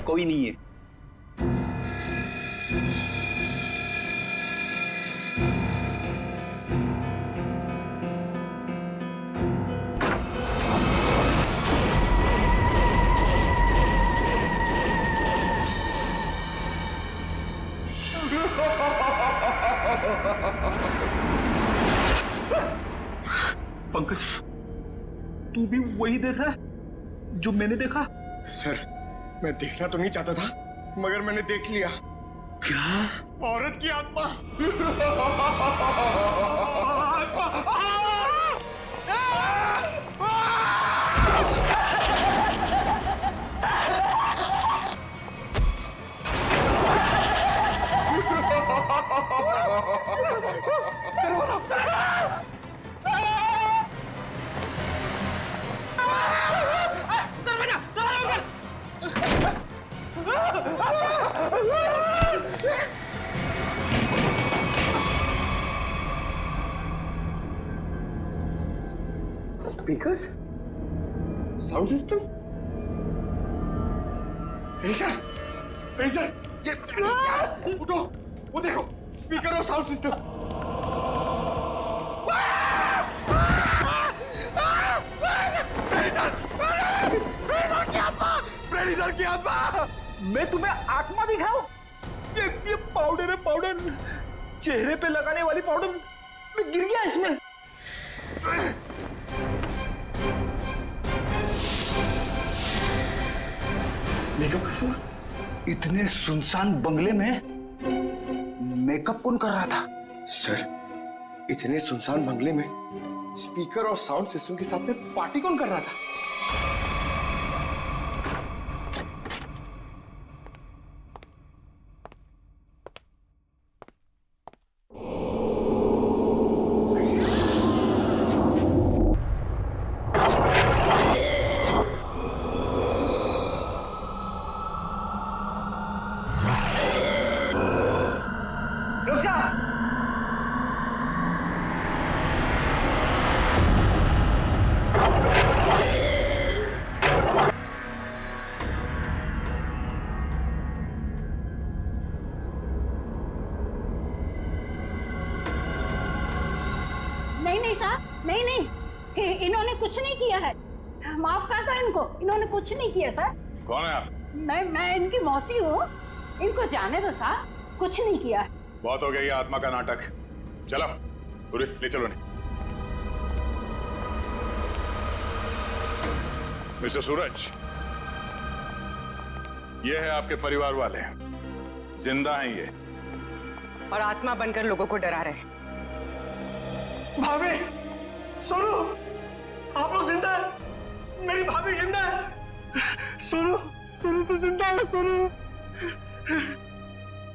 कोई नहीं है। पंकज, तू भी वही देख रहा है जो मैंने देखा? सर, मैं देखना तो नहीं चाहता था, मगर मैंने देख लिया। क्या? औरत की आत्मा। Speakers, sound system, razor, razor, ये उठो, वो देखो, स्पीकर और साउंड सिस्टम। प्रेडिसर की आत्मा। मैं तुम्हें आत्मा दिखाऊं? ये पाउडर है, पाउडर, चेहरे पे लगाने वाली पाउडर। मैं गिर गया इसमें। मेकअप का सामान इतने सुनसान बंगले में मेकअप कौन कर रहा था? सर, इतने सुनसान बंगले में स्पीकर और साउंड सिस्टम के साथ में पार्टी कौन कर रहा था? रुक जा। नहीं साहब, नहीं, इन्होंने कुछ नहीं किया है। माफ कर दो इनको, इन्होंने कुछ नहीं किया सर। कौन है आप? मैं इनकी मौसी हूँ। इनको जाने दो साहब, कुछ नहीं किया है। बहुत हो गया ये आत्मा का नाटक। चलो पूरी ले चलो। नहीं मिस्टर सूरज, ये है आपके परिवार वाले, जिंदा हैं ये और आत्मा बनकर लोगों को डरा रहे हैं। भाभी, सुनो, आप लोग जिंदा है, मेरी भाभी जिंदा है। सुनो, सुनो तो जिंदा है, सुनो।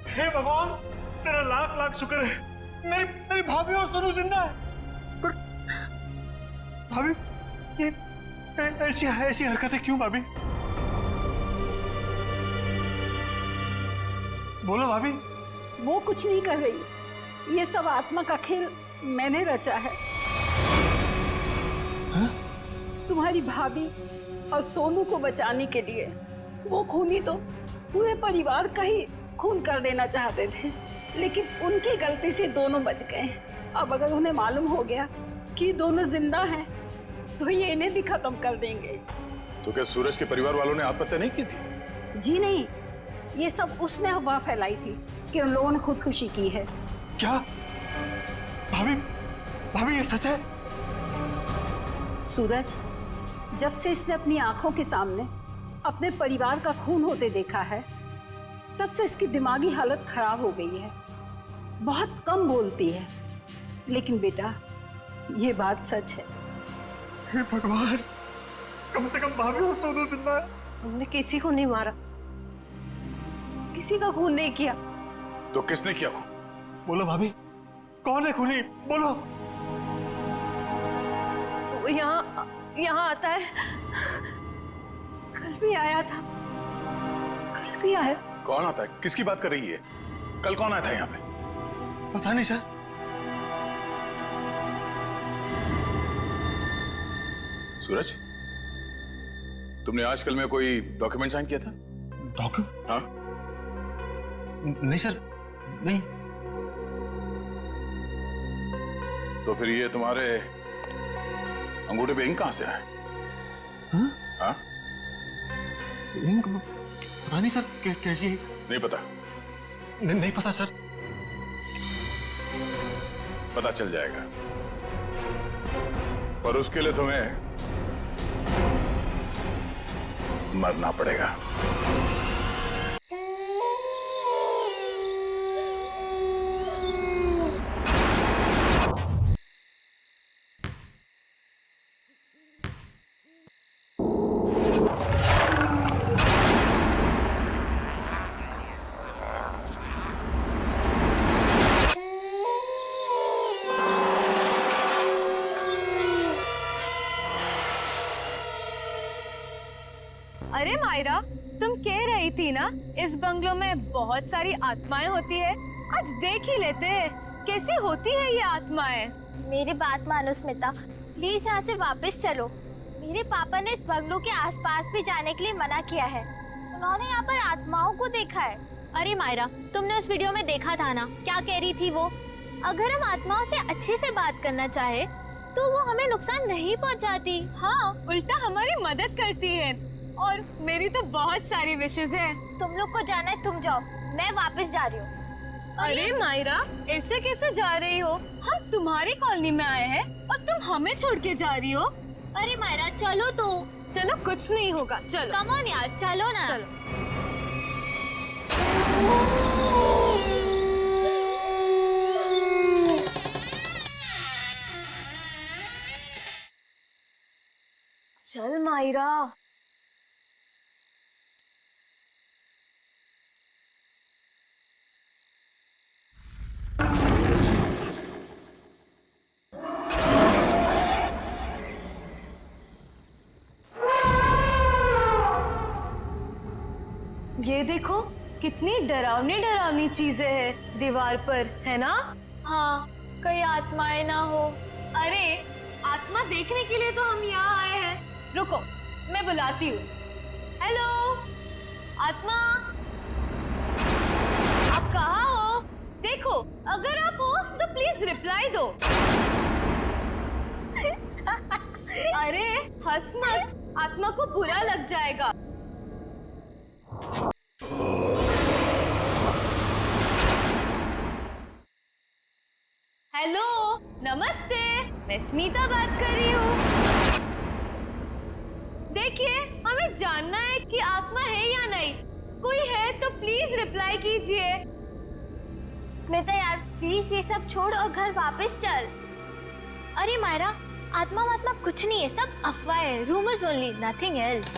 हे भगवान, तेरा लाख लाख शुक्र है, मेरी भाभी और सुनो जिंदा है। पर भाभी, ये ऐसी हरकतें क्यों भाभी? बोलो भाभी। वो कुछ नहीं कर रही, ये सब आत्मा का खेल मैंने रचा है। हा? तुम्हारी भाभी और सोनू को बचाने के लिए वो खूनी तो पूरे परिवार का ही खून कर देना चाहते थे, लेकिन उनकी गलती से दोनों बच गए। अब अगर उन्हें मालूम हो गया कि दोनों जिंदा हैं, तो ये इन्हें भी खत्म कर देंगे। तो क्या सूरज के परिवार वालों ने आत्महत्या नहीं की थी? जी नहीं, ये सब उसने अफवाह फैलाई थी कि उन लोगों ने खुदकुशी की है। क्या भाभी, भाभी ये सच है? सूरज, जब से इसने अपनी आंखों के सामने अपने परिवार का खून होते देखा है, तब से इसकी दिमागी हालत खराब हो गई है। बहुत कम बोलती है, लेकिन बेटा ये बात सच है। हे भगवान, कम से कम भाभी और सोनू जिंदा है। हमने किसी को नहीं मारा, किसी का खून नहीं किया। तो किसने किया खून? बोलो भाभी, कौन है खूनी? बोलो। वो यहाँ आता है, कल भी आया था, कल भी आया। कौन आता है? किसकी बात कर रही है? कल कौन आया था यहाँ पे? पता नहीं सर। सूरज, तुमने आजकल में कोई डॉक्यूमेंट साइन किया था? डॉक्यू? हाँ? नहीं सर, नहीं। तो फिर ये तुम्हारे अंगूठे पे इंक कहां से है? हाँ? हाँ? इंक पता नहीं सर, कैसी है? नहीं पता? नहीं पता सर। पता चल जाएगा, पर उसके लिए तुम्हें मरना पड़ेगा। अरे मायरा, तुम कह रही थी ना इस बंगलों में बहुत सारी आत्माएं होती है। आज देख ही लेते हैं कैसी होती है ये आत्माएं। मेरी बात मानो स्मिता, प्लीज यहाँ से वापस चलो। मेरे पापा ने इस बंगलों के आसपास भी जाने के लिए मना किया है। उन्होंने यहाँ पर आत्माओं को देखा है। अरे मायरा, तुमने उस वीडियो में देखा था ना, क्या कह रही थी वो? अगर हम आत्माओं से अच्छे से बात करना चाहे तो वो हमें नुकसान नहीं पहुंचाती। हाँ, उल्टा हमारी मदद करती है। और मेरी तो बहुत सारी विशेष है। तुम लोग को जाना है, तुम जाओ, मैं वापस जा रही हूँ। अरे मायरा, ऐसे कैसे जा रही हो? हम तुम्हारी कॉलोनी में आए हैं और तुम हमें छोड़ के जा रही हो। अरे मायरा चलो तो। चलो, कुछ नहीं होगा, चलो। कम ऑन यार, चलो ना। चलो। चल मायरा। ये देखो कितनी डरावनी डरावनी चीजें हैं दीवार पर, है ना? हाँ, कहीं आत्माएं ना हो। अरे आत्मा देखने के लिए तो हम यहाँ आए हैं। रुको, मैं बुलाती हूँ। हेलो आत्मा, आप कहाँ हो? देखो, अगर आप हो तो प्लीज रिप्लाई दो। अरे हंस मत, आत्मा को बुरा लग जाएगा। हेलो, नमस्ते, मैं स्मिता बात कर रही हूँ। देखिए, हमें जानना है कि आत्मा है या नहीं। कोई है तो प्लीज रिप्लाई कीजिए। स्मिता यार, प्लीज ये सब छोड़ और घर वापस चल। अरे मायरा, आत्मा वात्मा कुछ नहीं है, सब अफवाह है, rumours only, nothing else.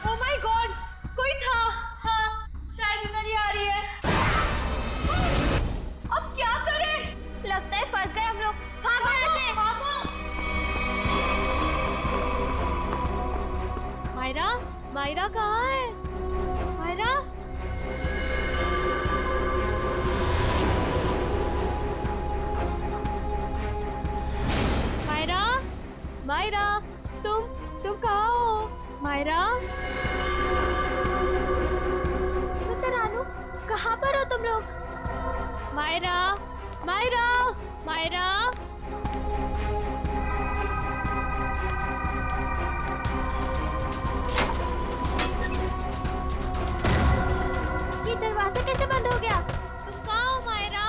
Oh my God, कोई था। हाँ, शायद इधर ही आ रही है। अब क्या करें? लगता है फंस गए हम लोग। भागो यहाँ से। मायरा, मायरा कहाँ है? मायरा, मायरा, मायरा, तुम कहाँ हो? मायरा, स्मिता रानू, कहाँ पर हो तुम लोग? मायरा, मायरा, मायरा। ये दरवाजा कैसे बंद हो गया? तुम कहाँ हो मायरा?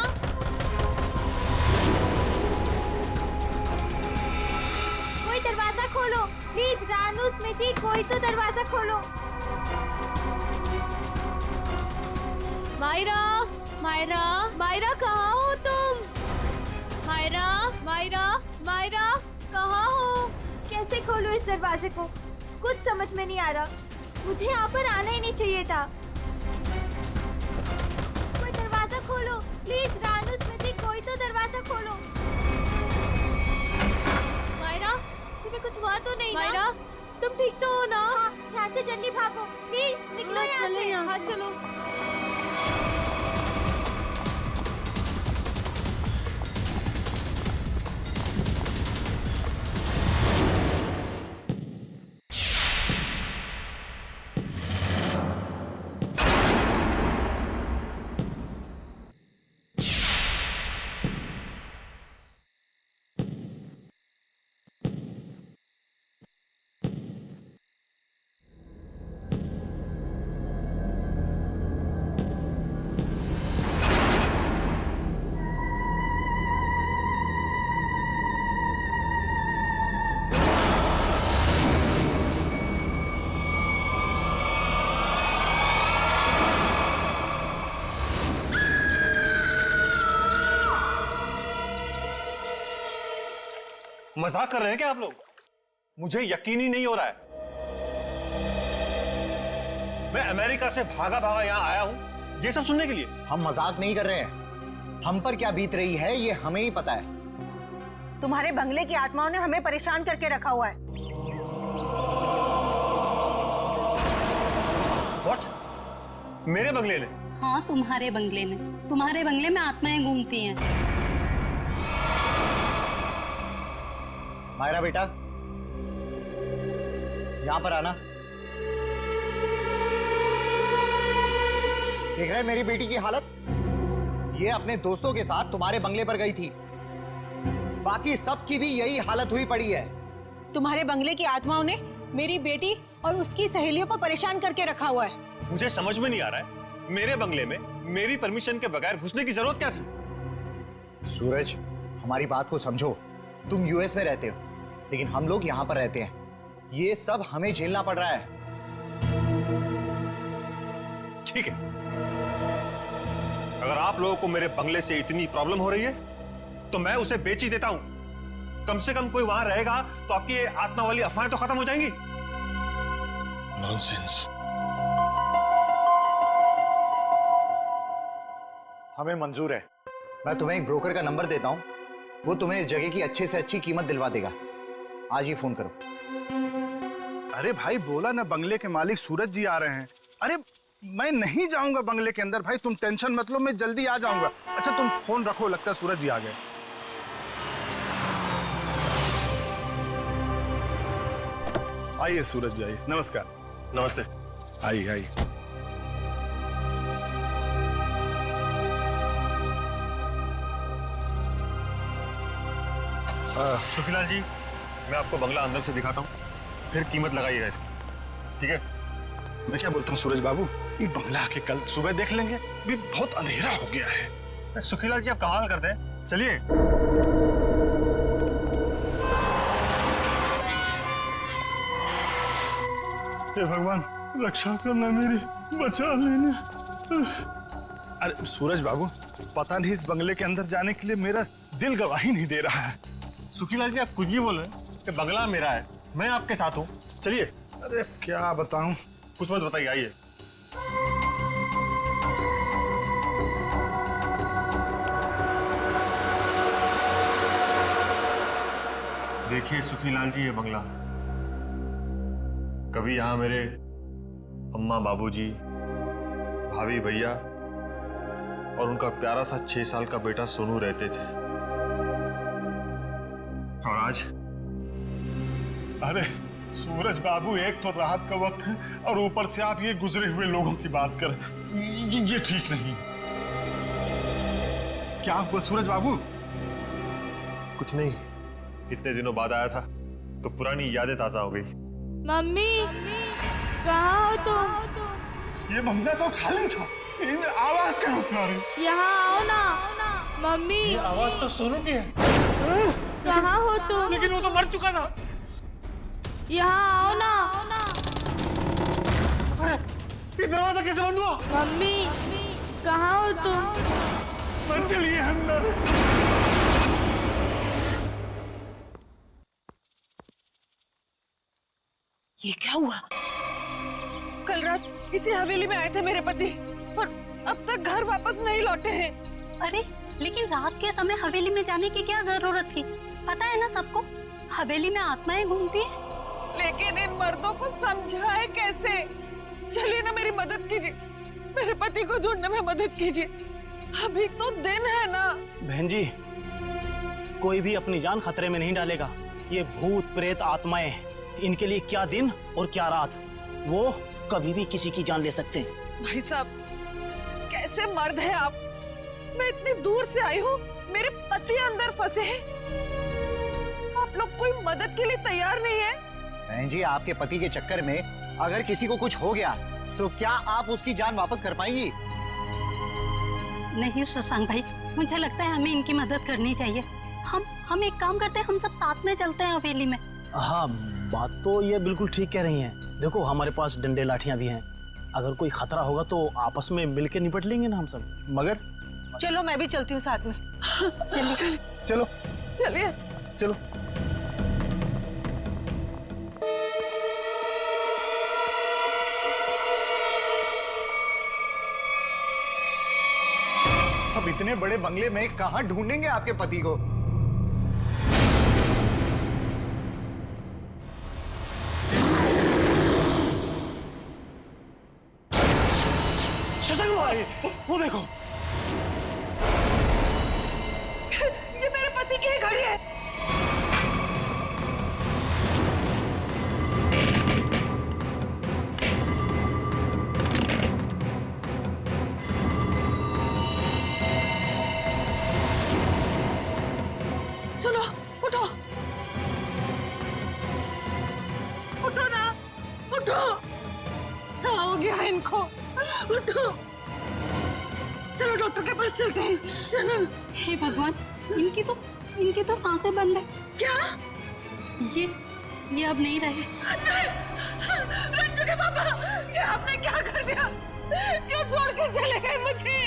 कोई दरवाजा खोलो प्लीज। रानू, स्मिति, कोई तो दरवाजा खोलो। मायरा, मायरा, मायरा कहाँ हो तुम? मायरा, मायरा, मायरा कहाँ हो? कैसे खोलूं इस दरवाजे को? कुछ समझ में नहीं आ रहा। मुझे यहाँ पर आना ही नहीं चाहिए था। कोई दरवाजा खोलो प्लीज। रानू, स्मिति, कोई तो दरवाजा खोलो। मायरा, तुम्हें कुछ हुआ तो नहीं मायरा, ना? तुम ठीक तो हो ना? हाँ, यहाँ से जल्दी भागो प्लीज। निकलो यहाँ से। हाँ चलो। मजाक कर रहे हैं क्या आप लोग? मुझे यकीन ही नहीं हो रहा है। मैं अमेरिका से भागा भागा यहां आया हूं ये सब सुनने के लिए। हम मजाक नहीं कर रहे हैं। हम पर क्या बीत रही है ये हमें ही पता है। तुम्हारे बंगले की आत्माओं ने हमें परेशान करके रखा हुआ है। What? मेरे बंगले ने? हाँ, तुम्हारे बंगले ने। तुम्हारे बंगले में आत्माएं घूमती हैं। मायरा बेटा, यहां पर आना। देख रहे हैं मेरी बेटी की हालत? ये अपने दोस्तों के साथ तुम्हारे बंगले पर गई थी। बाकी सबकी भी यही हालत हुई पड़ी है। तुम्हारे बंगले की आत्माओं ने मेरी बेटी और उसकी सहेलियों को परेशान करके रखा हुआ है। मुझे समझ में नहीं आ रहा है, मेरे बंगले में मेरी परमिशन के बगैर घुसने की जरूरत क्या थी? सूरज, हमारी बात को समझो। तुम यूएस में रहते हो, लेकिन हम लोग यहां पर रहते हैं। ये सब हमें झेलना पड़ रहा है। ठीक है, अगर आप लोगों को मेरे बंगले से इतनी प्रॉब्लम हो रही है तो मैं उसे बेच ही देता हूं। कम से कम कोई वहां रहेगा तो आपकी ये आत्मा वाली अफवाहें तो खत्म हो जाएंगी। नॉनसेंस। हमें मंजूर है। मैं तुम्हें एक ब्रोकर का नंबर देता हूं, वो तुम्हें इस जगह की अच्छे से अच्छी कीमत दिलवा देगा। आज ही फोन करो। अरे भाई, बोला ना बंगले के मालिक सूरज जी आ रहे हैं। अरे मैं नहीं जाऊंगा बंगले के अंदर भाई, तुम टेंशन मत लो, मैं जल्दी आ जाऊंगा। अच्छा तुम फोन रखो, लगता है सूरज जी आ गए। आइए सूरज जी, आइए। नमस्कार। नमस्ते। आइए आइए। सुखीलाल जी, मैं आपको बंगला अंदर से दिखाता हूँ, फिर कीमत लगाइएगा इसकी, ठीक है? मैं क्या बोलता हूँ सूरज बाबू, ये बंगला आके कल सुबह देख लेंगे, अभी बहुत अंधेरा हो गया है। सुखीलाल जी, आप कमाल करते हैं, चलिए। हे भगवान, रक्षा करना मेरी, बचा लेना। अरे सूरज बाबू, पता नहीं इस बंगले के अंदर जाने के लिए मेरा दिल गवाही नहीं दे रहा है। सुखीलाल जी, आप कुछ भी बोल रहे हैं कि बंगला मेरा है, मैं आपके साथ हूँ, चलिए। अरे क्या बताऊं, कुछ मत बताइए, आइए। देखिए सुखीलाल जी, ये बंगला, कभी यहाँ मेरे अम्मा, बाबूजी, भाभी, भैया और उनका प्यारा सा 6 साल का बेटा सोनू रहते थे। और आज? अरे सूरज बाबू, एक तो रात का वक्त है और ऊपर से आप ये गुजरे हुए लोगों की बात कर, ये ठीक नहीं। क्या हुआ सूरज बाबू? कुछ नहीं, इतने दिनों बाद आया था तो पुरानी यादें ताजा हो गई। मम्मी, कहाँ हो तुम? ये बंगला तो खाली था, इन आवाज कहाँ से आ रही? यहाँ आओ ना। मम्मी, ये आवाज तो सोनू की है। कहाँ हो तुम? लेकिन वो तो मर चुका था। यहाँ आओ ना। ये दरवाजा कैसे बंद हुआ? मम्मी, कहाँ हो तुम? मत चलिए अंदर। ये क्या हुआ? कल रात इसी हवेली में आए थे मेरे पति और अब तक घर वापस नहीं लौटे हैं। अरे लेकिन रात के समय हवेली में जाने की क्या जरूरत थी? पता है ना सबको, हवेली में आत्माएं घूमती हैं। लेकिन इन मर्दों को समझाए कैसे? चलिए ना, मेरी मदद कीजिए, मेरे पति को ढूंढने में मदद कीजिए। अभी तो दिन है ना। बहन जी, कोई भी अपनी जान खतरे में नहीं डालेगा। ये भूत प्रेत आत्माएं, इनके लिए क्या दिन और क्या रात, वो कभी भी किसी की जान ले सकते हैं। भाई साहब, कैसे मर्द है आप? मैं इतनी दूर से आई हूँ, मेरे पति अंदर फंसे हैं, आप लोग कोई मदद के लिए तैयार नहीं है? बहन जी, आपके पति के चक्कर में अगर किसी को कुछ हो गया तो क्या आप उसकी जान वापस कर पाएंगी? नहीं शशांक भाई, मुझे लगता है हमें इनकी मदद करनी चाहिए। हम एक काम करते हैं, हम सब साथ में चलते हैं हवेली में। हाँ, बात तो ये बिल्कुल ठीक कह रही हैं। देखो, हमारे पास डंडे लाठियां भी हैं, अगर कोई खतरा होगा तो आपस में मिलकर निपट लेंगे ना हम सब। मगर चलो मैं भी चलती हूँ साथ में। चलिए चलो चलिए। चलो। इतने बड़े बंगले में कहां ढूंढेंगे आपके पति को? शशांक भाई, वो देखो। ये मेरे पति की ही घड़ी है। चलो उठो, उठो ना, उठो। क्या हो गया इनको? उठो, चलो डॉक्टर के पास चलते हैं। चलो। हे भगवान, इनकी तो सांसें बंद है। क्या? ये अब नहीं रहे। रंजू के पापा, ये आपने क्या कर दिया? क्यों छोड़ के चले गए मुझे?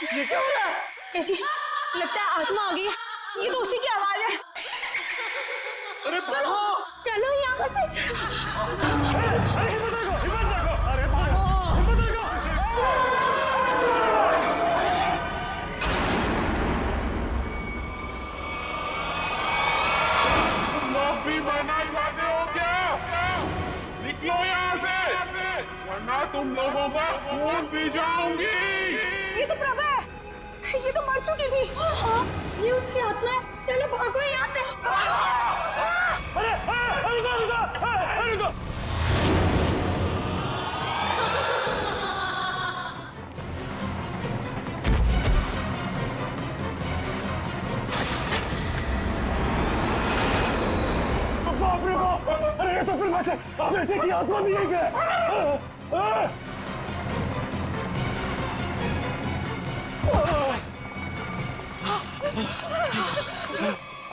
ये क्या हो रहा है? जी, लगता है आत्मा आ गई है। ये तो उसी की आवाज है। अरे चलो चलो यहाँ से। अरे भागो! माफी मांगना चाहते हो क्या? निकलो यहाँ से, वरना तुम लोगों का खून पी जाऊंगी। ये तो प्रभा है, ये तो मर चुकी थी। हाँ, ये उसकी आत्मा है। चलो भागो यहाँ से। रुको। बाप रे बाप! अरे ये तो फिर बात है, अब बेटे की आत्मा भी नहीं गए।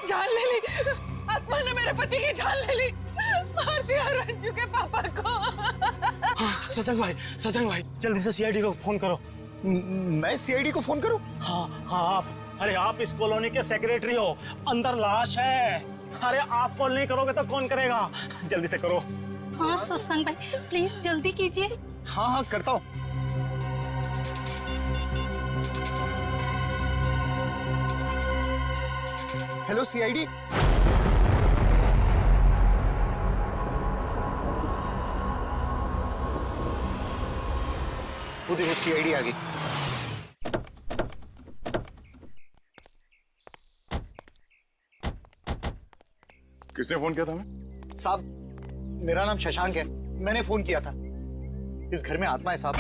जान ले ली, आत्मा ने मेरे पति की जान ले ली। मार दिया रंजू के पापा को। शशांक भाई, जल्दी से सीआईडी को फोन करो। मैं सीआईडी को फोन करूं? हाँ, अरे आप इस कॉलोनी के सेक्रेटरी हो, अंदर लाश है। अरे आप कॉल नहीं करोगे तो कौन करेगा? जल्दी से करो। हाँ शशांक भाई, प्लीज जल्दी कीजिए। हाँ करता हूं। Hello CID. वो देखो सीआईडी आ गई। किसने फोन किया था हमें? साहब, मेरा नाम शशांक है, मैंने फोन किया था। इस घर में आत्मा है साहब।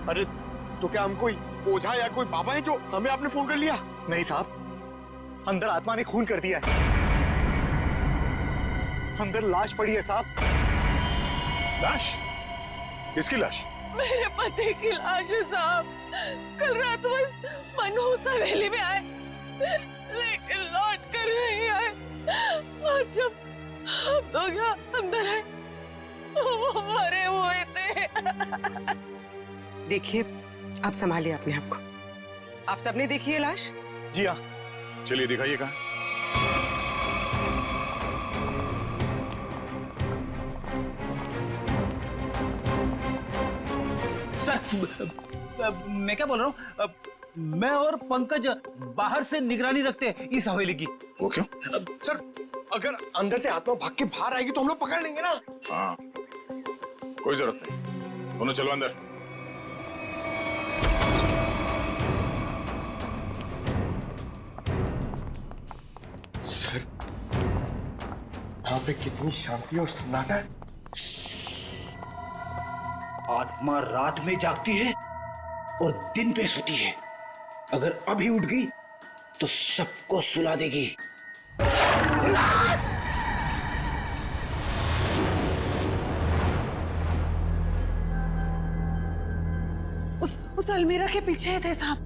अरे तो क्या हम कोई ओझा या कोई बाबा है जो हमें आपने फोन कर लिया? नहीं साहब, अंदर आत्मा ने खून कर दिया है। अंदर लाश पड़ी है साहब। लाश? किसकी लाश? मेरे पति की लाश है साहब। कल रात बस मनहूस हवेली में आए, लेकिन लौट कर नहीं आए। और जब हम लोग यहाँ अंदर आए, वो मरे हुए थे। देखिए, आप संभालिए अपने आप को। आप सबने देखी है लाश? जी हाँ। चलिए दिखाइए कहाँ। सर, मैं क्या बोल रहा हूँ, मैं और पंकज बाहर से निगरानी रखते हैं इस हवेली की। वो क्यों? सर, अगर अंदर से आत्मा भाग के बाहर आएगी तो हम लोग पकड़ लेंगे ना। हाँ, कोई जरूरत नहीं। दोनों चलो अंदर। सर, यहाँ पे कितनी शांति और सन्नाटा है। आत्मा रात में जागती है और दिन पे सोती है। अगर अभी उठ गई तो सबको सुला देगी। उस अलमीरा के पीछे थे साहब।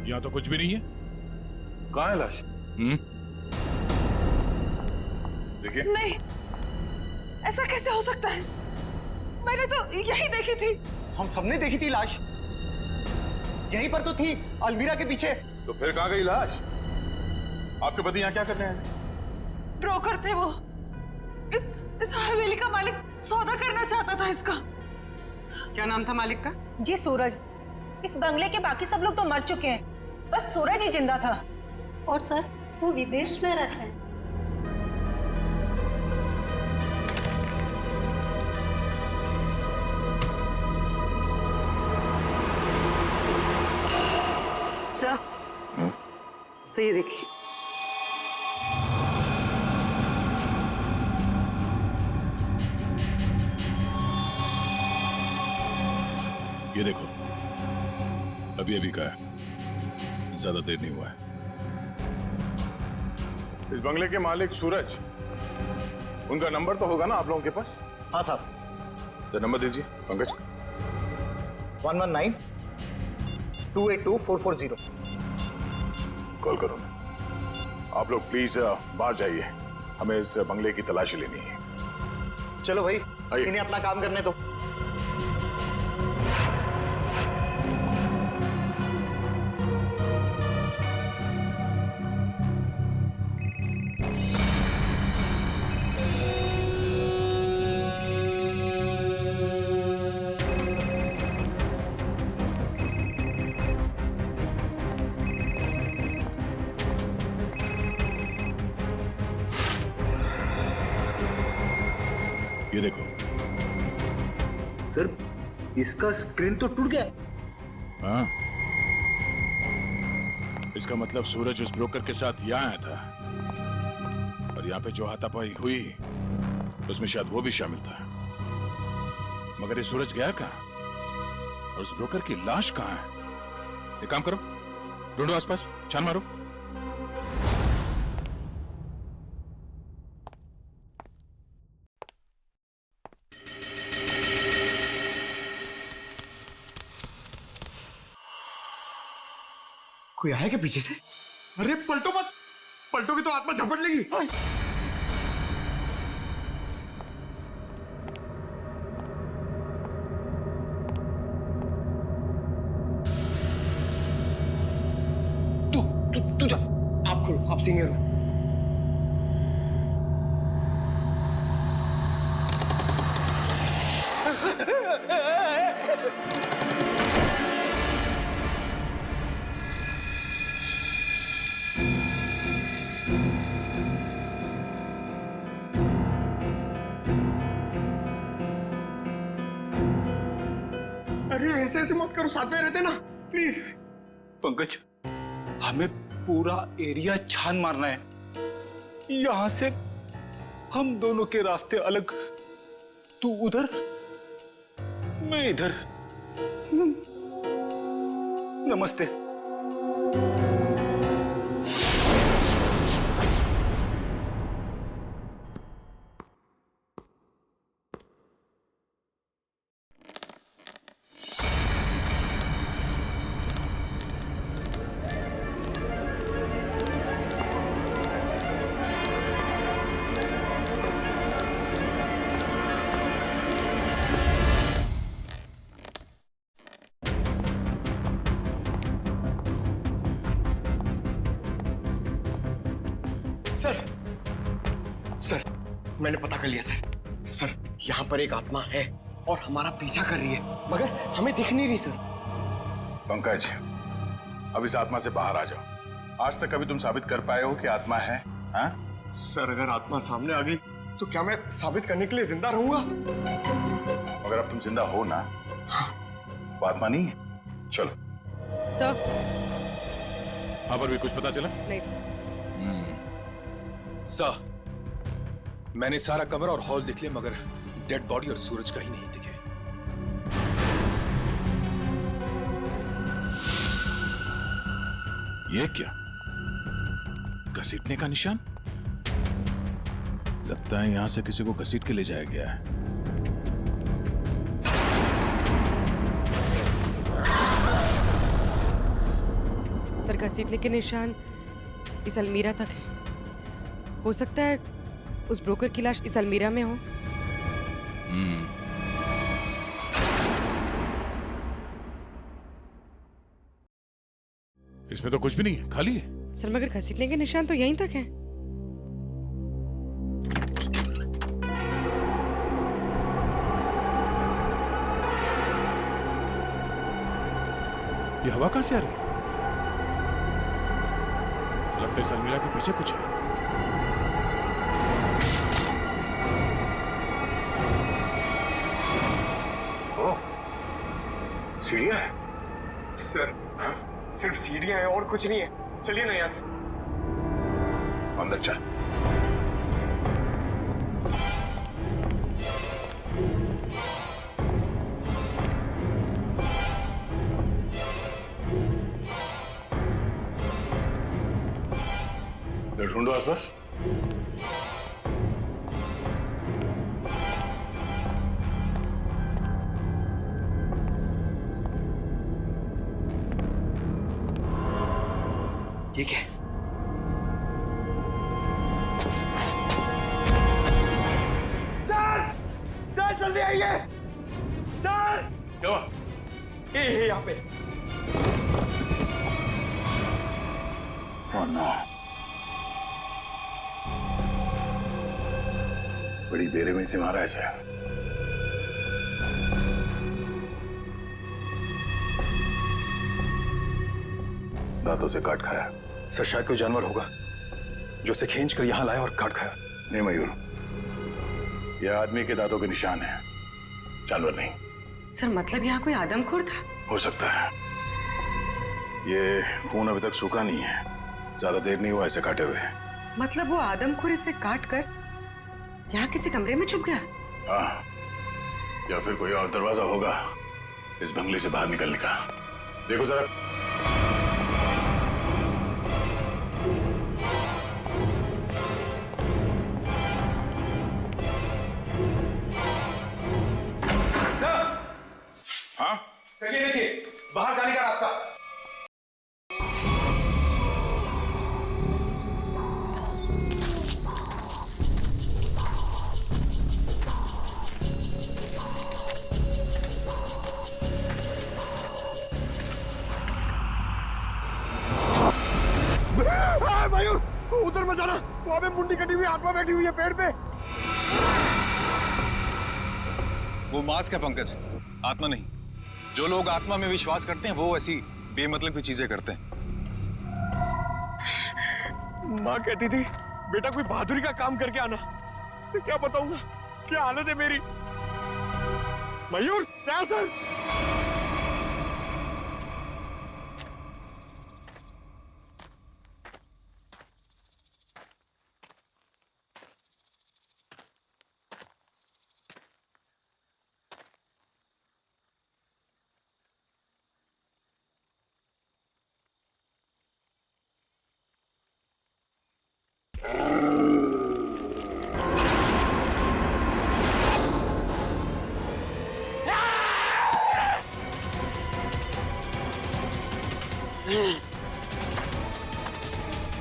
यहाँ तो कुछ भी नहीं है। कहाँ है लाश? देखिए। नहीं, ऐसा कैसे हो सकता है? मैंने तो यही देखी थी। हम सबने देखी थी लाश, यहीं पर तो थी, अलमीरा के पीछे। तो फिर कहाँ गई लाश? आपके पति यहाँ क्या कर रहे हैं? ब्रोकर थे वो। इस हवेली का मालिक सौदा करना चाहता था इसका। क्या नाम था मालिक का? जी सूरज। इस बंगले के बाकी सब लोग तो मर चुके हैं, बस सूरज ही जिंदा था। और सर वो विदेश में रहता है। सर सही देखिए। ये देखो, अभी अभी का है, ज्यादा देर नहीं हुआ है। इस बंगले के मालिक सूरज, उनका नंबर तो होगा ना आप लोगों के पास? हाँ साहब। तो नंबर दीजिए पंकज। 119-282-440। कॉल करो। आप लोग प्लीज बाहर जाइए, हमें इस बंगले की तलाशी लेनी है। चलो भाई, आइए। इन्हें अपना काम करने दो। ये देखो सर, इसका स्क्रीन तो टूट गया। हाँ, इसका मतलब सूरज उस ब्रोकर के साथ यहाँ आया था और यहाँ पे जो हाथापाई हुई उसमें शायद वो भी शामिल था। मगर ये सूरज गया कहाँ और उस ब्रोकर की लाश कहाँ है? एक काम करो, ढूंढो आसपास, छान मारो। कोई आया क्या पीछे से? अरे पलटो मत, पलटोगे तो आत्मा झपट लेगी। तू जा, आप खोलो, आप सीनियर हो। अरे ऐसे मत करो, साथ में रहते ना प्लीज। पंकज, हमें पूरा एरिया छान मारना है। यहां से हम दोनों के रास्ते अलग, तू उधर मैं इधर। नमस्ते। सर, मैंने पता कर लिया सर, यहाँ पर एक आत्मा है और हमारा पीछा कर रही है, मगर हमें दिख नहीं रही सर। पंकज, अब इस आत्मा से बाहर आ जाओ। आज तक कभी तुम साबित कर पाए हो कि आत्मा है? हाँ? सर, अगर आत्मा सामने आ गई तो क्या मैं साबित करने के लिए जिंदा रहूंगा? अगर अब तुम जिंदा हो ना, वो आत्मा नहीं है। चलो। तो यहाँ पर भी कुछ पता चला? नहीं सर। सर, मैंने सारा कमरा और हॉल देख लिया, मगर डेड बॉडी और सूरज कहीं नहीं दिखे। ये क्या? घसीटने का निशान? लगता है यहां से किसी को घसीट के ले जाया गया है। सर, घसीटने के निशान इस अलमीरा तक है। हो सकता है उस ब्रोकर की लाश इस अलमीरा में हो। इसमें तो कुछ भी नहीं है, खाली है। सर मगर घसीटने के निशान तो यहीं तक हैं। ये हवा कहां से आ रही है? लगता है इस अलमीरा के पीछे कुछ है। सीढ़ियां है सर? सिर्फ सीढ़ियां हैं और कुछ नहीं है। चलिए ना यहाँ से। अंदर चल। ढूंढो आसपास। ठीक है। सर जल्दी आइए सर। क्यों? ये यहाँ पे। Oh no. बड़ी बेरहमी से मारा है शायद। दांतों से काट खाया। सर शायद कोई जानवर होगा जो उसे खींच कर यहाँ लाया और काट खाया। नहीं मयूर, यह आदमी के दांतों के निशान है, जानवर नहीं। सर मतलब यहाँ कोई आदमखोर था? हो सकता है। ये खून अभी तक सूखा नहीं है, ज्यादा देर नहीं हुआ ऐसे काटे हुए। मतलब वो आदमखोर इसे काट कर यहाँ किसी कमरे में छुप गया? हाँ, या फिर कोई और दरवाजा होगा इस बंगले से बाहर निकलने का। देखो जरा। सर, हाँ सर ये देखिए बाहर जाने का रास्ता। मयूर उधर मत जाना, वहां पे मुंडी कटी हुई आत्मा बैठी हुई है पेड़ पे। वो मास्क है पंकज, आत्मा नहीं। जो लोग आत्मा में विश्वास करते हैं वो ऐसी बेमतलब की चीजें करते हैं। माँ कहती थी बेटा कोई बहादुरी का काम करके आना। उसे क्या बताऊंगा क्या हालत है मेरी। मयूर क्या सर?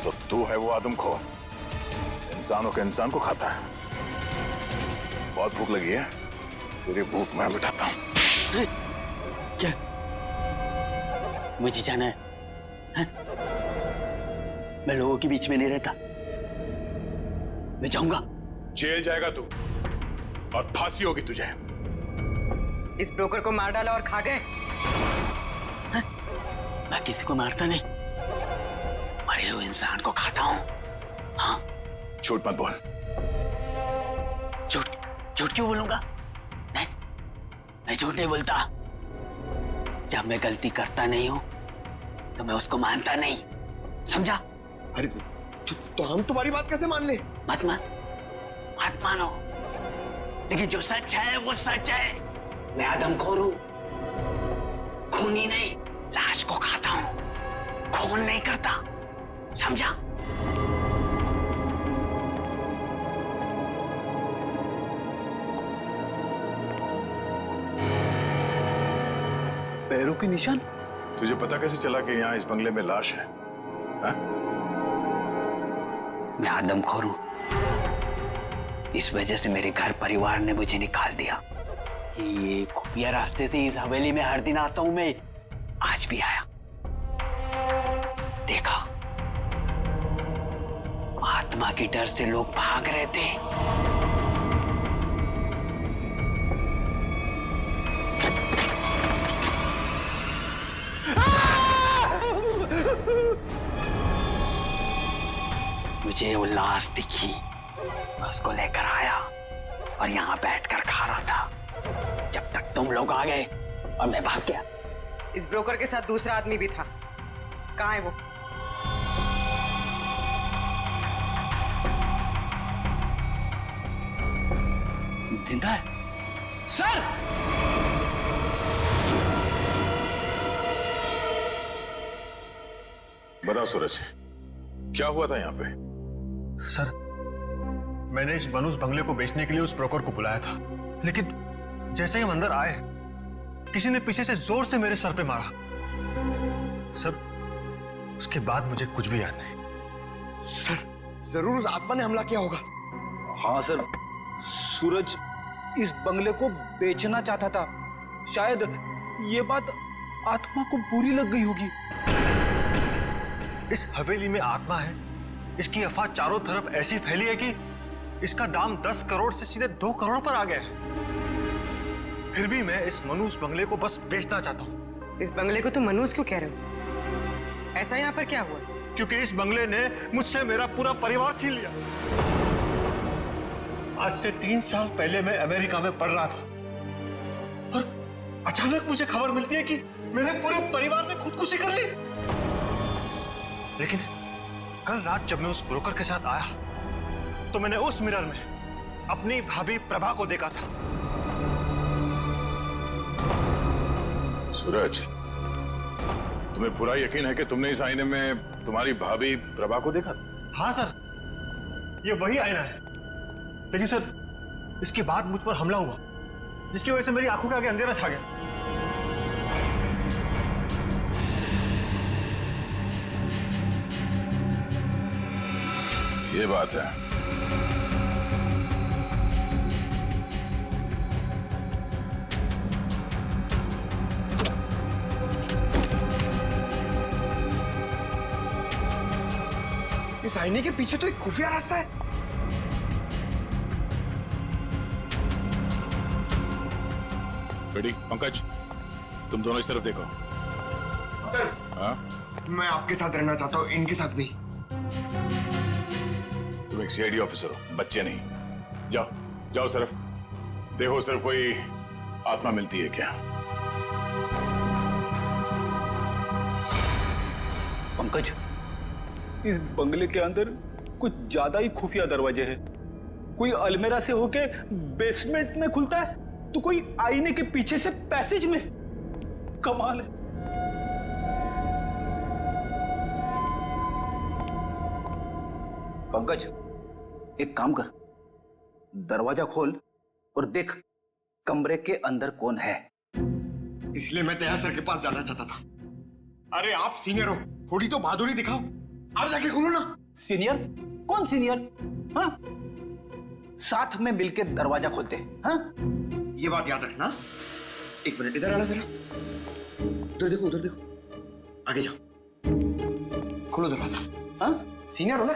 तो तू है वो आदमखोर, इंसानों के इंसान को खाता है। बहुत भूख लगी है, तेरी भूख मैं मिटाता हूँ। क्या मुझे जाना है? हैं? मैं लोगों के बीच में नहीं रहता, मैं जाऊंगा। जेल जाएगा तू और फांसी होगी तुझे। इस ब्रोकर को मार डाला और खा गए। मैं किसी को मारता नहीं, मरे हुए इंसान को खाता हूँ। हाँ, झूठ मत बोल। झूठ झूठ क्यों बोलूंगा? नहीं, मैं झूठ नहीं बोलता। जब मैं गलती करता नहीं हूं तो मैं उसको मानता नहीं, समझा? अरे तो हम तुम्हारी बात कैसे मान ले? मत मानो, लेकिन जो सच है वो सच है। मैं आदमखोर हूं, खूनी नहीं, लाश को खाता हूं, खून नहीं करता, समझा? पैरों के निशान? तुझे पता कैसे चला कि यहाँ इस बंगले में लाश है? हा? मैं आदमखोर हूं, इस वजह से मेरे घर परिवार ने मुझे निकाल दिया। ये खुफिया रास्ते से इस हवेली में हर दिन आता हूं मैं, आज भी आया। देखा? आत्मा के डर से लोग भाग रहे थे। मुझे वो लाश दिखी, मैं उसको लेकर आया और यहाँ बैठकर खा रहा था जब तक तुम लोग आ गए और मैं भाग गया। इस ब्रोकर के साथ दूसरा आदमी भी था, कहाँ है वो? जिंदा है सर। बताओ सूरज, क्या हुआ था यहाँ पे? सर, मैंने इस बनूस बंगले को बेचने के लिए उस ब्रोकर को बुलाया था, लेकिन जैसे ही हम अंदर आए किसी ने पीछे से जोर से मेरे सर पे मारा। सर, उसके बाद मुझे कुछ भी याद नहीं। सर, जरूर उस आत्मा ने हमला किया होगा। हाँ सर, सूरज इस बंगले को बेचना चाहता था। शायद ये बात आत्मा को बुरी लग गई होगी। इस हवेली में आत्मा है, इसकी अफवाह चारों तरफ ऐसी फैली है कि इसका दाम 10 करोड़ से सीधे 2 करोड़ पर आ गया है। फिर भी मैं इस मनूस बंगले को बस बेचना चाहता हूँ। इस बंगले को तुम मनूस क्यों कह रहे हो? ऐसा यहाँ पर क्या हुआ? क्योंकि इस बंगले ने मुझसे मेरा पूरा परिवार छीन लिया। आज से 3 साल पहले मैं अमेरिका में पढ़ रहा था और अचानक मुझे खबर मिलती है कि मेरे पूरे परिवार ने खुदकुशी कर ली। लेकिन कल रात जब मैं उस ब्रोकर के साथ आया तो मैंने उस मिरर में अपनी भाभी प्रभा को देखा था। सूरज, तुम्हें पूरा यकीन है कि तुमने इस आईने में तुम्हारी भाभी प्रभा को देखा? हाँ सर, ये वही आईना है। लेकिन सर, इसके बाद मुझ पर हमला हुआ जिसकी वजह से मेरी आंखों के आगे अंधेरा छा गया। ये बात है। इस आईने के पीछे तो एक खुफिया रास्ता है। रेडी? पंकज, तुम दोनों इस तरफ देखो। सर, हाँ? मैं आपके साथ रहना चाहता हूँ, इनके साथ नहीं। तुम एक सीआईडी ऑफिसर हो, बच्चे नहीं। जाओ जाओ, सिर्फ देखो सिर्फ कोई आत्मा मिलती है क्या। पंकज, इस बंगले के अंदर कुछ ज्यादा ही खुफिया दरवाजे हैं। कोई अलमेरा से होके बेसमेंट में खुलता है तो कोई आईने के पीछे से पैसेज में। कमाल है। पंकज, एक काम कर, दरवाजा खोल और देख कमरे के अंदर कौन है। इसलिए मैं तेरा सर के पास जाना चाहता था। अरे आप सीनियर हो, थोड़ी तो बहादुरी दिखाओ। आप जाके खोलो ना। सीनियर? कौन सीनियर? हाँ, साथ में मिलके दरवाजा खोलते हैं। हाँ, ये बात याद रखना। 1 मिनट इधर आना जरा। उधर देखो, उधर देखो, आगे जाओ, खोलो दरवाजा। हाँ, सीनियर हो ना।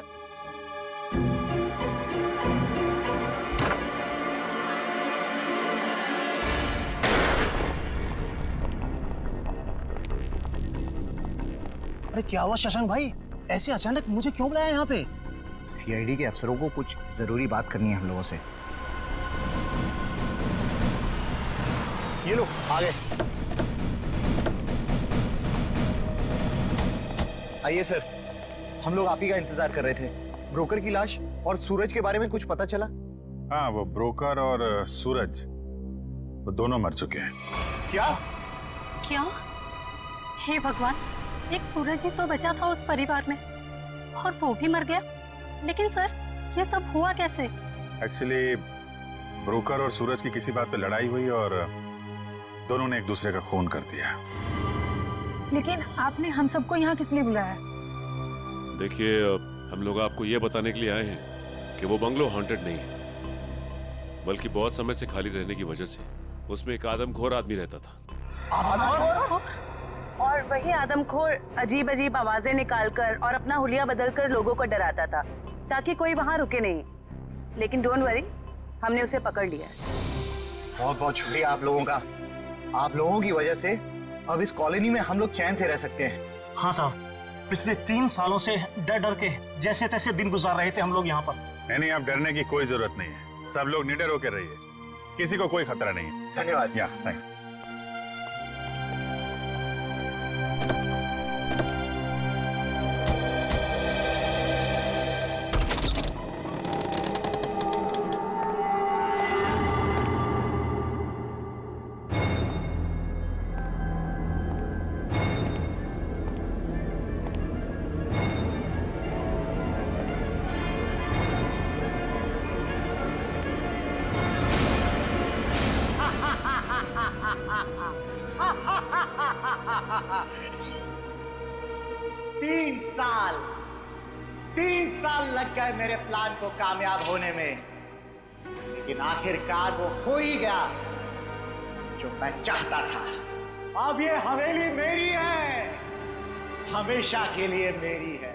अरे क्या हुआ शशांक भाई, ऐसे अचानक मुझे क्यों बुलाया यहाँ पे? सीआईडी के अफसरों को कुछ जरूरी बात करनी है हम लोगों से। ये लो, आ गए। आइए सर, हम लोग आप ही का इंतजार कर रहे थे। ब्रोकर की लाश और सूरज के बारे में कुछ पता चला? हाँ, वो ब्रोकर और सूरज वो दोनों मर चुके हैं। क्या? क्या? हे भगवान, एक सूरज ही तो बचा था उस परिवार में और वो भी मर गया। लेकिन सर, ये सब हुआ कैसे? एक्चुअली ब्रोकर और सूरज की किसी बात पे लड़ाई हुई और दोनों ने एक दूसरे का खून कर दिया। लेकिन आपने हम सबको यहाँ किस लिए बुलाया? देखिए, हम लोग आपको ये बताने के लिए आए हैं कि वो बंगलो हॉन्टेड नहीं है, बल्कि बहुत समय से खाली रहने की वजह से उसमें एक आदमखोर आदमी रहता था। और वही आदमखोर अजीब अजीब आवाजें निकालकर और अपना हुलिया बदलकर लोगों को डराता था ताकि कोई वहां रुके नहीं। लेकिन डोंट वरी, हमने उसे पकड़ लिया। बहुत बहुत शुक्रिया आप लोगों का। आप लोगों की वजह से अब इस कॉलोनी में हम लोग चैन से रह सकते हैं। हाँ साहब, पिछले 3 सालों से डर डर के जैसे तैसे दिन गुजार रहे थे हम लोग यहाँ पर। नहीं, आप डरने की कोई जरूरत नहीं है। सब लोग निडर होकर रहिए, किसी को कोई खतरा नहीं है। धन्यवाद। तीन साल लग गए मेरे प्लान को कामयाब होने में, लेकिन आखिरकार वो हो ही गया जो मैं चाहता था। अब ये हवेली मेरी है, हमेशा के लिए मेरी है।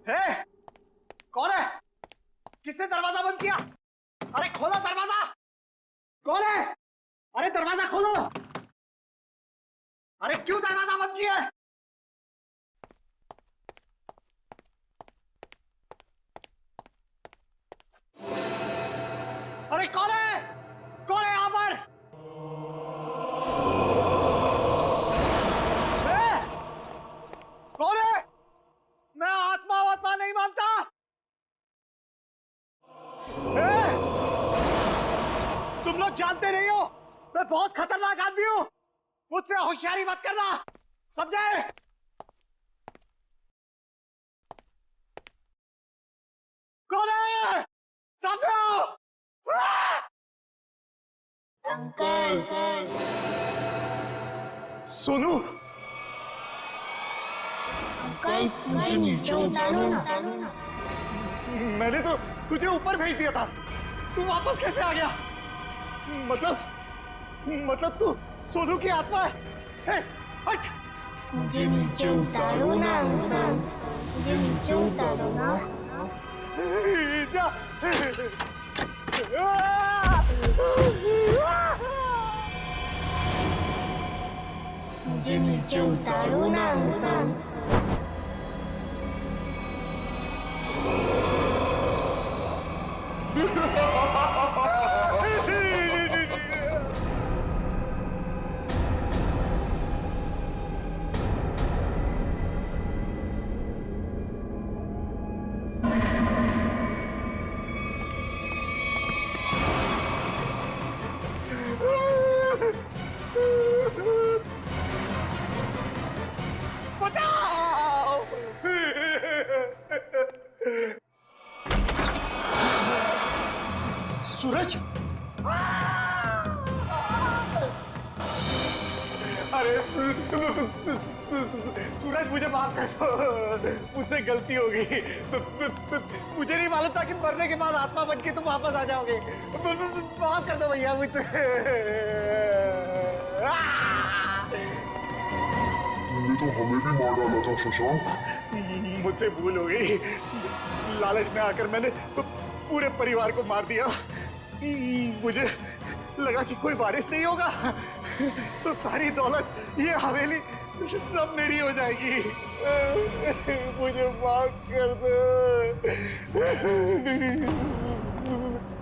हे, कौन है? किसने दरवाजा बंद किया? अरे खोलो दरवाजा। कौन है? अरे दरवाजा खोलो। अरे क्यों दरवाजा बंद किया है? अरे कौन है? कौन है यहां पर? कौन है? मैं आत्मा नहीं मानता। तुम लोग जानते नहीं हो मैं बहुत खतरनाक आदमी हूं, मुझसे होशियारी मत करना, समझे? कौन है? सामने आओ। अंकल। सोनू। अंकल, मुझे नीचे उतारो ना। मैंने तो तुझे ऊपर भेज दिया था, तू वापस कैसे आ गया? मतलब तू सोनू की आत्मा है? हट! मुझे नीचे उतारो ना अंकल, मुझे नीचे उतारो ना। जा! मुझे नीचे उतारो ना अंकल। सूरज, अरे सूरज मुझे माफ कर दो, मुझसे गलती हो गई। मुझे नहीं मालूम था कि मरने के बाद आत्मा बन के तुम वापस आ जाओगे। माफ कर दो भैया मुझसे। तुमने तो हमें भी मार डाला था शशांक। मुझसे भूल हो गई, लालच में आकर मैंने पूरे परिवार को मार दिया। मुझे लगा कि कोई वारिस नहीं होगा तो सारी दौलत, ये हवेली सब मेरी हो जाएगी। मुझे माफ कर दो।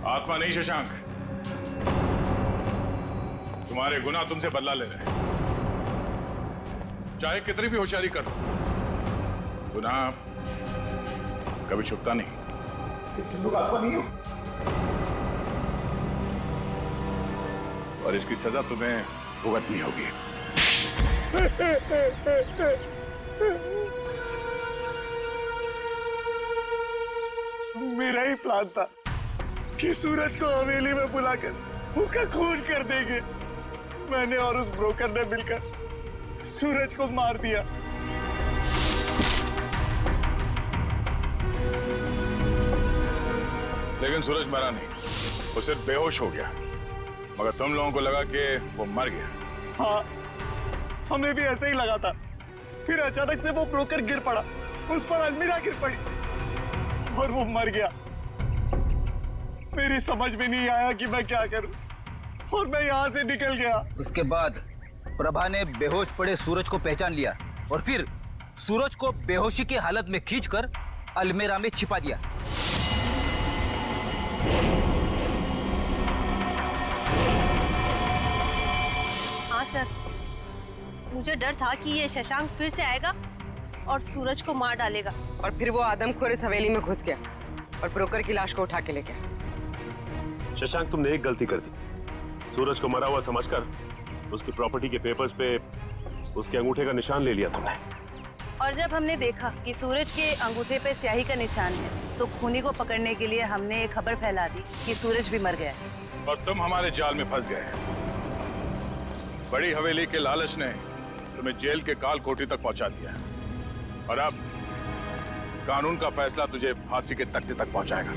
आत्मा नहीं शशांक, तुम्हारे गुनाह तुमसे बदला ले रहे हैं। चाहे कितनी भी होशियारी कर लो, गुनाह कभी छुपता नहीं। तुम लोग आत्मा नहीं हो और इसकी सजा तुम्हें भुगतनी होगी। मेरा ही प्लान था कि सूरज को हवेली में बुलाकर उसका खून कर देंगे। मैंने और उस ब्रोकर ने मिलकर सूरज को मार दिया। लेकिन सूरज मरा नहीं, वो सिर्फ बेहोश हो गया। मगर तुम लोगों को लगा कि वो मर गया। हाँ, हमें भी ऐसे ही लगा था। फिर अचानक से वो ब्रोकर गिर पड़ा, उस पर अलमीरा गिर पड़ी और वो मर गया। मेरी समझ में नहीं आया कि मैं क्या करूं और मैं यहाँ से निकल गया। उसके बाद प्रभा ने बेहोश पड़े सूरज को पहचान लिया और फिर सूरज को बेहोशी की हालत में खींचकर अलमीरा में छिपा दिया। हाँ सर, मुझे डर था कि ये शशांक फिर से आएगा और सूरज को मार डालेगा। और फिर वो आदमखोर इस हवेली में घुस गया और ब्रोकर की लाश को उठा के ले गया। शशांक, तुमने एक गलती कर दी। सूरज को मरा हुआ समझकर उसकी प्रॉपर्टी के पेपर्स पे उसके अंगूठे का निशान ले लिया तुमने। और जब हमने देखा कि सूरज के अंगूठे पे स्याही का निशान है तो खूनी को पकड़ने के लिए हमने एक खबर फैला दी कि सूरज भी मर गया है। और तुम हमारे जाल में फंस गए। बड़ी हवेली के लालच ने तुम्हें जेल के काल कोठी तक पहुंचा दिया और अब कानून का फैसला तुझे फांसी के तख्ते तक पहुंचाएगा।